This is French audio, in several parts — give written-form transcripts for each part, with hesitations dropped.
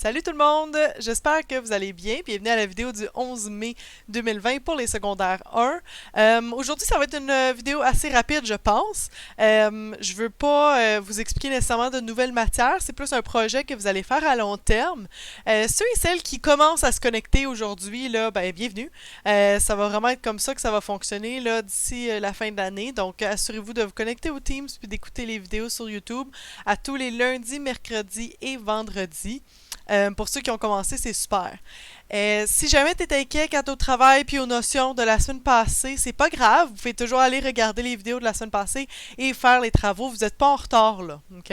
Salut tout le monde! J'espère que vous allez bien. Bienvenue à la vidéo du 11 mai 2020 pour les secondaires 1. Aujourd'hui, ça va être une vidéo assez rapide, je pense. Je veux pas vous expliquer nécessairement de nouvelles matières. C'est plus un projet que vous allez faire à long terme. Ceux et celles qui commencent à se connecter aujourd'hui, là, ben, bienvenue. Ça va vraiment être comme ça que ça va fonctionner là d'ici la fin de l'année. Donc, assurez-vous de vous connecter au Teams puis d'écouter les vidéos sur YouTube à tous les lundis, mercredis et vendredis. Pour ceux qui ont commencé, c'est super. Si jamais tu es inquiet quant au travail puis aux notions de la semaine passée, c'est pas grave. Vous pouvez toujours aller regarder les vidéos de la semaine passée et faire les travaux. Vous n'êtes pas en retard, là. OK?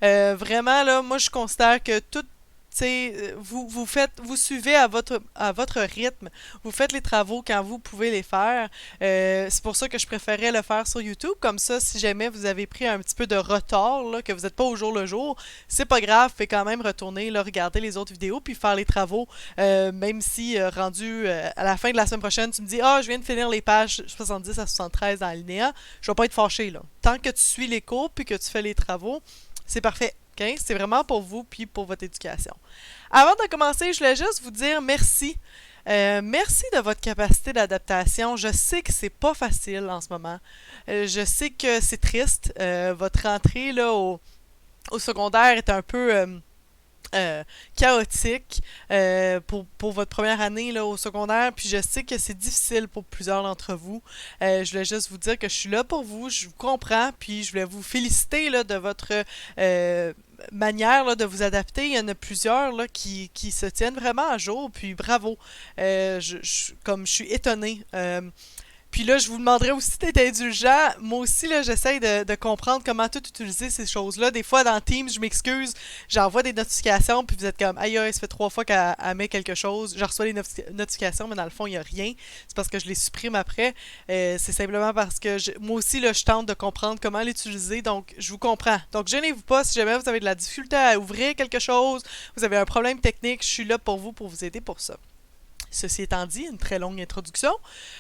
Vraiment, là, moi, je considère que tout. Vous suivez à votre rythme, vous faites les travaux quand vous pouvez les faire. C'est pour ça que je préférais le faire sur YouTube. Comme ça, si jamais vous avez pris un petit peu de retard, là, que vous n'êtes pas au jour le jour, c'est pas grave, vous pouvez quand même retourner là, regarder les autres vidéos puis faire les travaux. Même si rendu à la fin de la semaine prochaine, tu me dis je viens de finir les pages 70 à 73 dans l'alinéa, je vais pas être fâché là. Tant que tu suis les cours puis que tu fais les travaux, c'est parfait. Okay? C'est vraiment pour vous puis pour votre éducation. Avant de commencer, je voulais juste vous dire merci. Merci de votre capacité d'adaptation. Je sais que c'est pas facile en ce moment. Je sais que c'est triste. Votre rentrée là, au secondaire est un peu chaotique pour votre première année là, au secondaire, puis je sais que c'est difficile pour plusieurs d'entre vous. Je voulais juste vous dire que je suis là pour vous, je vous comprends, puis je voulais vous féliciter là, de votre manière là, de vous adapter. Il y en a plusieurs là, qui se tiennent vraiment à jour, puis bravo. Comme je suis étonnée. Puis là, je vous demanderais aussi d'être indulgent. Moi aussi, là, j'essaye de comprendre comment tout utiliser ces choses-là. Des fois, dans Teams, je m'excuse, j'envoie des notifications, puis vous êtes comme aïe, ça fait 3 fois qu'elle met quelque chose. Je reçois les notifications, mais dans le fond, il n'y a rien. C'est parce que je les supprime après. C'est simplement parce que moi aussi, là, je tente de comprendre comment l'utiliser. Donc, je vous comprends. Donc, gênez-vous pas si jamais vous avez de la difficulté à ouvrir quelque chose, vous avez un problème technique, je suis là pour vous aider pour ça. Ceci étant dit, une très longue introduction.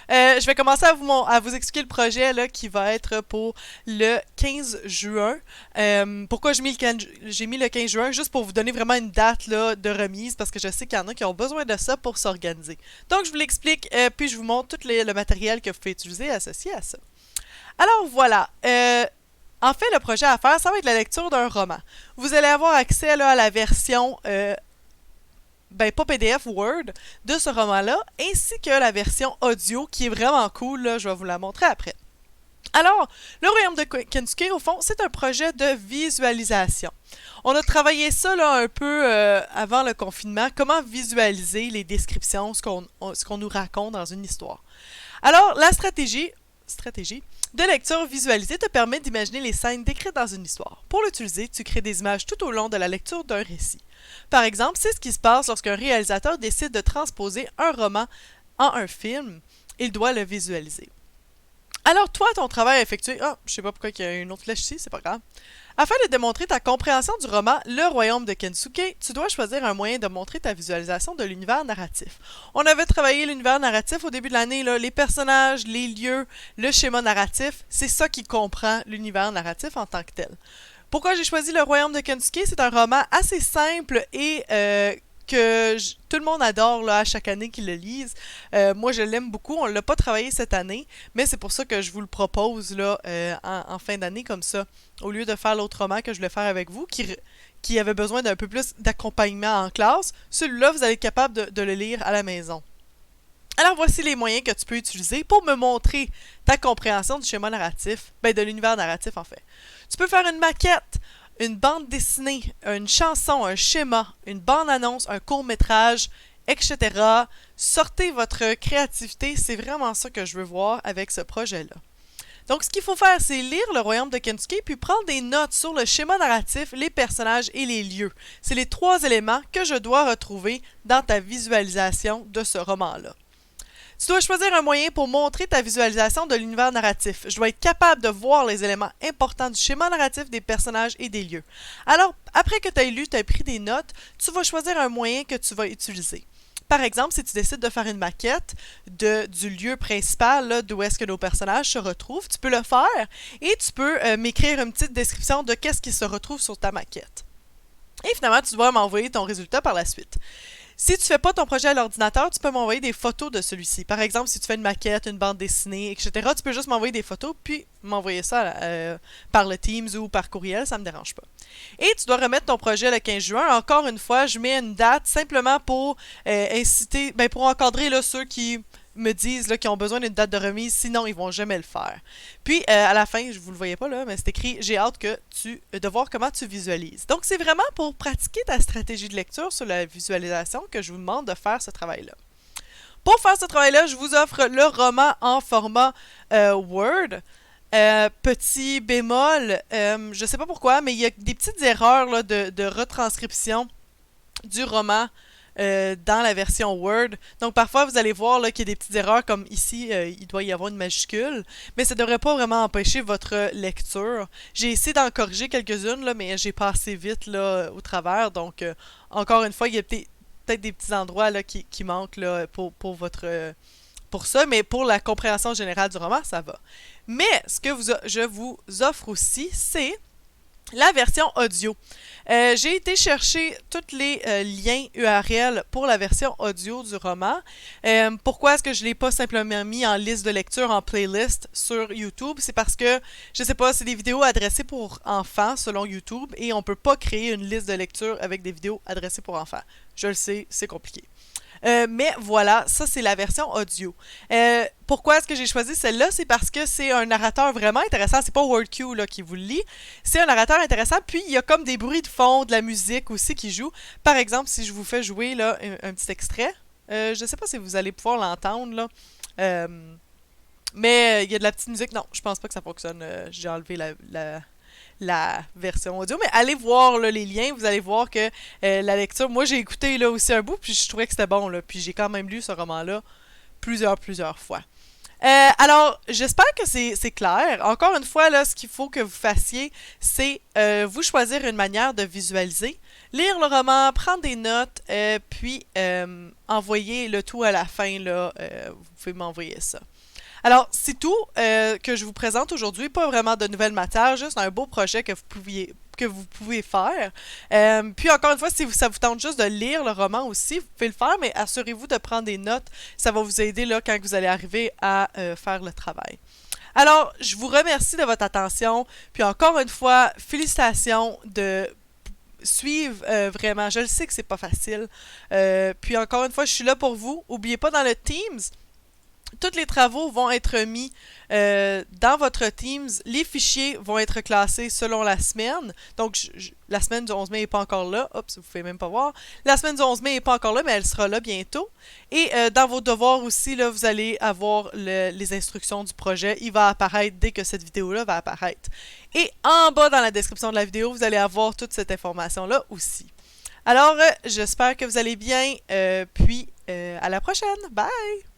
Je vais commencer à vous expliquer le projet là, qui va être pour le 15 juin. Pourquoi j'ai mis le 15 juin? Juste pour vous donner vraiment une date là, de remise, parce que je sais qu'il y en a qui ont besoin de ça pour s'organiser. Donc, je vous l'explique, puis je vous montre tout le matériel que vous pouvez utiliser associé à ça. Alors, voilà. En fait, le projet à faire, ça va être la lecture d'un roman. Vous allez avoir accès là, à la version pas PDF, Word, de ce roman-là, ainsi que la version audio, qui est vraiment cool, là, je vais vous la montrer après. Alors, le Royaume de Kentucky, au fond, c'est un projet de visualisation. On a travaillé ça là, un peu avant le confinement, comment visualiser les descriptions, ce qu'on nous raconte dans une histoire. Alors, la stratégie de lecture visualisée te permet d'imaginer les scènes décrites dans une histoire. Pour l'utiliser, tu crées des images tout au long de la lecture d'un récit. Par exemple, c'est ce qui se passe lorsqu'un réalisateur décide de transposer un roman en un film. Il doit le visualiser. Alors toi, ton travail à effectuer... je sais pas pourquoi il y a une autre flèche ici, c'est pas grave. Afin de démontrer ta compréhension du roman Le Royaume de Kensuke, tu dois choisir un moyen de montrer ta visualisation de l'univers narratif. On avait travaillé l'univers narratif au début de l'année, là, les personnages, les lieux, le schéma narratif, c'est ça qui comprend l'univers narratif en tant que tel. Pourquoi j'ai choisi Le Royaume de Kentucky? C'est un roman assez simple et que tout le monde adore là, à chaque année qu'ils le lisent. Moi, je l'aime beaucoup. On ne l'a pas travaillé cette année, mais c'est pour ça que je vous le propose là, en fin d'année comme ça. Au lieu de faire l'autre roman que je voulais faire avec vous, qui avait besoin d'un peu plus d'accompagnement en classe, celui-là, vous allez être capable de le lire à la maison. Alors voici les moyens que tu peux utiliser pour me montrer ta compréhension du schéma narratif, de l'univers narratif en fait. Tu peux faire une maquette, une bande dessinée, une chanson, un schéma, une bande-annonce, un court-métrage, etc. Sortez votre créativité, c'est vraiment ça que je veux voir avec ce projet-là. Donc, ce qu'il faut faire, c'est lire Le Royaume de Kentucky puis prendre des notes sur le schéma narratif, les personnages et les lieux. C'est les 3 éléments que je dois retrouver dans ta visualisation de ce roman-là. Tu dois choisir un moyen pour montrer ta visualisation de l'univers narratif. Je dois être capable de voir les éléments importants du schéma narratif des personnages et des lieux. Alors, après que tu aies lu, tu as pris des notes, tu vas choisir un moyen que tu vas utiliser. Par exemple, si tu décides de faire une maquette du lieu principal, d'où est-ce que nos personnages se retrouvent, tu peux le faire et tu peux m'écrire une petite description de qu'est-ce qui se retrouve sur ta maquette. Et finalement, tu dois m'envoyer ton résultat par la suite. Si tu fais pas ton projet à l'ordinateur, tu peux m'envoyer des photos de celui-ci. Par exemple, si tu fais une maquette, une bande dessinée, etc., tu peux juste m'envoyer des photos puis m'envoyer ça par le Teams ou par courriel, ça me dérange pas. Et tu dois remettre ton projet le 15 juin. Encore une fois, je mets une date simplement pour inciter, pour encadrer là, ceux qui me disent là, qu'ils ont besoin d'une date de remise, sinon ils vont jamais le faire. Puis à la fin, je vous le voyais pas là, mais c'est écrit j'ai hâte de voir comment tu visualises. Donc c'est vraiment pour pratiquer ta stratégie de lecture sur la visualisation que je vous demande de faire ce travail-là. Pour faire ce travail-là, je vous offre le roman en format Word. Petit bémol, je sais pas pourquoi, mais il y a des petites erreurs là, de retranscription du roman dans la version Word. Donc parfois vous allez voir là, qu'il y a des petites erreurs comme ici, il doit y avoir une majuscule, mais ça devrait pas vraiment empêcher votre lecture. J'ai essayé d'en corriger quelques-unes, là, mais j'ai passé vite là, au travers. Donc encore une fois, il y a peut-être des petits endroits là, qui manquent là, pour votre pour ça, mais pour la compréhension générale du roman, ça va. Mais ce que je vous offre aussi, c'est la version audio. J'ai été chercher tous les liens URL pour la version audio du roman. Pourquoi est-ce que je ne l'ai pas simplement mis en liste de lecture, en playlist sur YouTube? C'est parce que, je sais pas, c'est des vidéos adressées pour enfants selon YouTube et on peut pas créer une liste de lecture avec des vidéos adressées pour enfants. Je le sais, c'est compliqué. Mais voilà, ça c'est la version audio. Pourquoi est-ce que j'ai choisi celle-là? C'est parce que c'est un narrateur vraiment intéressant. C'est pas WordQ là, qui vous le lit. C'est un narrateur intéressant. Puis il y a comme des bruits de fond, de la musique aussi qui joue. Par exemple, si je vous fais jouer là, un petit extrait, je sais pas si vous allez pouvoir l'entendre là. Mais il y a de la petite musique. Non, je pense pas que ça fonctionne. J'ai enlevé la version audio, mais allez voir là, les liens, vous allez voir que la lecture, moi j'ai écouté là aussi un bout, puis je trouvais que c'était bon, là, puis j'ai quand même lu ce roman-là plusieurs fois. Alors, j'espère que c'est clair. Encore une fois, là, ce qu'il faut que vous fassiez, c'est vous choisir une manière de visualiser, lire le roman, prendre des notes, puis envoyer le tout à la fin, là, vous pouvez m'envoyer ça. Alors, c'est tout que je vous présente aujourd'hui. Pas vraiment de nouvelles matières, juste un beau projet que vous pouvez faire. Puis encore une fois, si ça vous tente juste de lire le roman aussi, vous pouvez le faire, mais assurez-vous de prendre des notes. Ça va vous aider là, quand vous allez arriver à faire le travail. Alors, je vous remercie de votre attention. Puis encore une fois, félicitations de suivre vraiment. Je le sais que c'est pas facile. Puis encore une fois, je suis là pour vous. N'oubliez pas dans le Teams, tous les travaux vont être mis dans votre Teams. Les fichiers vont être classés selon la semaine. Donc, la semaine du 11 mai n'est pas encore là. Oups, vous ne pouvez même pas voir. La semaine du 11 mai n'est pas encore là, mais elle sera là bientôt. Et dans vos devoirs aussi, là, vous allez avoir les instructions du projet. Il va apparaître dès que cette vidéo-là va apparaître. Et en bas dans la description de la vidéo, vous allez avoir toute cette information-là aussi. Alors, j'espère que vous allez bien. Puis, à la prochaine. Bye!